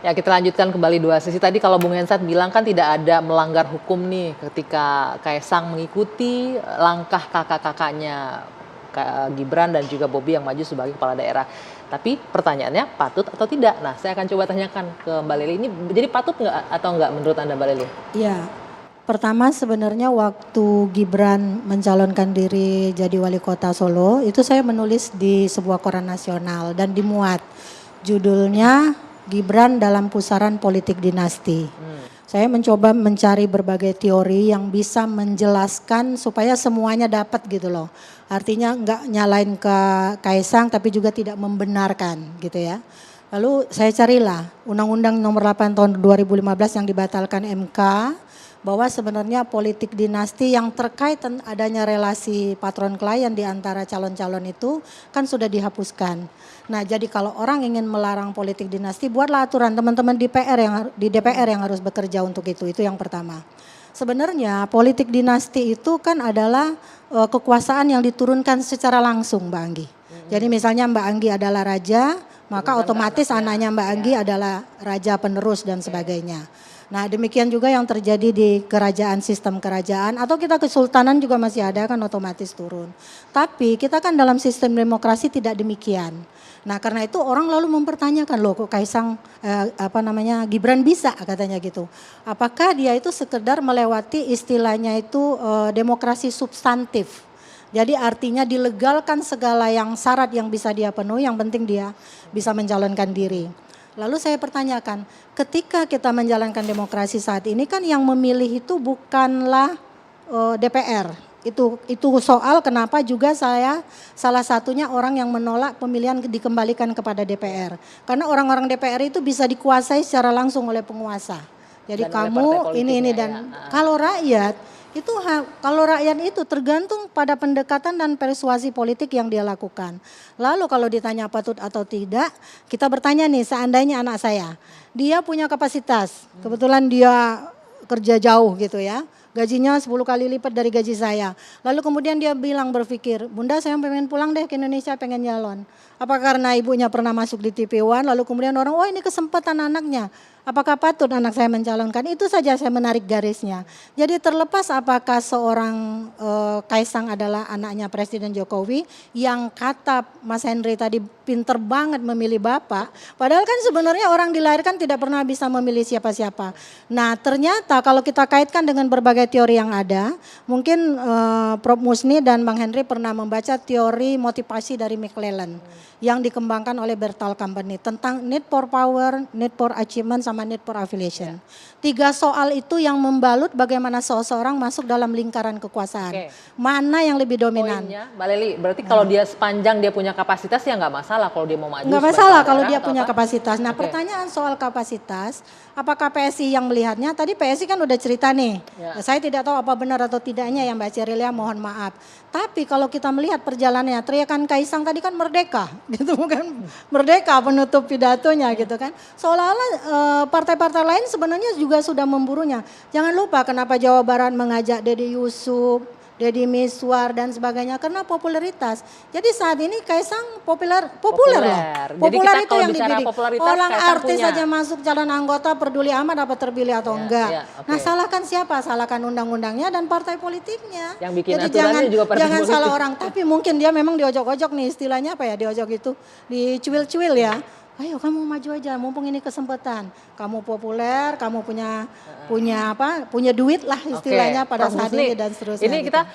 Ya kita lanjutkan kembali dua sisi tadi kalau Bung Hensat bilang kan tidak ada melanggar hukum nih ketika Kaisang mengikuti langkah kakak-kakaknya Gibran dan juga Bobi yang maju sebagai kepala daerah. Tapi pertanyaannya patut atau tidak? Nah saya akan coba tanyakan ke Mbak Lely ini jadi patut nggak atau nggak menurut Anda Mbak Lely? Ya, pertama sebenarnya waktu Gibran mencalonkan diri jadi wali kota Solo itu saya menulis di sebuah koran nasional dan dimuat. Judulnya Gibran dalam pusaran politik dinasti. Saya mencoba mencari berbagai teori yang bisa menjelaskan supaya semuanya dapat gitu loh. Artinya enggak nyalain ke Kaisang tapi juga tidak membenarkan gitu ya. Lalu saya carilah Undang-Undang Nomor 8 Tahun 2015 yang dibatalkan MK bahwa sebenarnya politik dinasti yang terkait adanya relasi patron klien di antara calon-calon itu kan sudah dihapuskan. Nah, jadi kalau orang ingin melarang politik dinasti, buatlah aturan teman-teman di DPR yang harus bekerja untuk itu yang pertama. Sebenarnya politik dinasti itu kan adalah kekuasaan yang diturunkan secara langsung Mbak Anggi. Jadi misalnya Mbak Anggi adalah raja, maka otomatis anaknya Mbak Anggi adalah raja penerus dan sebagainya. Nah demikian juga yang terjadi di kerajaan, sistem kerajaan atau kita kesultanan juga masih ada kan otomatis turun. Tapi kita kan dalam sistem demokrasi tidak demikian. Nah karena itu orang lalu mempertanyakan loh kok Kaisang Gibran bisa katanya gitu. Apakah dia itu sekedar melewati istilahnya itu demokrasi substantif. Jadi artinya dilegalkan segala yang syarat yang bisa dia penuhi, yang penting dia bisa mencalonkan diri. Lalu saya pertanyakan, ketika kita menjalankan demokrasi saat ini kan yang memilih itu bukanlah DPR. Itu soal kenapa juga saya salah satunya orang yang menolak pemilihan dikembalikan kepada DPR. Karena orang-orang DPR itu bisa dikuasai secara langsung oleh penguasa. Jadi dan kamu ini dan ya. Kalau rakyat itu tergantung pada pendekatan dan persuasi politik yang dia lakukan. Lalu kalau ditanya patut atau tidak, kita bertanya nih seandainya anak saya, dia punya kapasitas, kebetulan dia kerja jauh gitu ya, gajinya 10 kali lipat dari gaji saya. Lalu kemudian dia berpikir, Bunda saya pengen pulang deh ke Indonesia pengen nyalon. Apa karena ibunya pernah masuk di TV One, lalu kemudian orang, oh ini kesempatan anaknya. Apakah patut anak saya mencalonkan? Itu saja saya menarik garisnya. Jadi terlepas apakah seorang Kaisang adalah anaknya Presiden Jokowi yang kata Mas Henry tadi pinter banget memilih bapak. Padahal kan sebenarnya orang dilahirkan tidak pernah bisa memilih siapa-siapa. Nah ternyata kalau kita kaitkan dengan berbagai teori yang ada, mungkin Prof. Musni dan Bang Henry pernah membaca teori motivasi dari McClellan yang dikembangkan oleh Bertal Company tentang need for power, need for achievement, sama need for affiliation. Tiga soal itu yang membalut bagaimana seseorang masuk dalam lingkaran kekuasaan. Mana yang lebih dominan? Poinnya, Mbak Lely, berarti kalau dia sepanjang dia punya kapasitas ya nggak masalah kalau dia mau maju. Nggak masalah kalau dia punya kapasitas. Nah pertanyaan soal kapasitas, apakah PSI yang melihatnya? Tadi PSI kan udah cerita nih. Ya. Saya tidak tahu apa benar atau tidaknya ya Mbak Cerilia, mohon maaf. Tapi kalau kita melihat perjalanannya, teriakan Kaisang tadi kan merdeka, gitu bukan merdeka penutup pidatonya gitu kan. Seolah-olah partai-partai lain sebenarnya juga sudah memburunya. Jangan lupa kenapa Jawa Barat mengajak Deddy Yusuf, Deddy Miswar dan sebagainya karena popularitas. Jadi saat ini Kaisang populer loh. Populer itu yang dibidik. Orang artis saja masuk calon anggota peduli amat apa terpilih atau enggak. Nah salahkan siapa? Salahkan undang-undangnya dan partai politiknya. Yang bikin jadi jangan salah orang. Tapi mungkin dia memang diojok-ojok nih istilahnya apa ya diojok itu. Dicuil-cuil ya. Ayo kamu maju aja, mumpung ini kesempatan. Kamu populer, kamu punya duit lah istilahnya pada saat ini dan seterusnya. Ini kita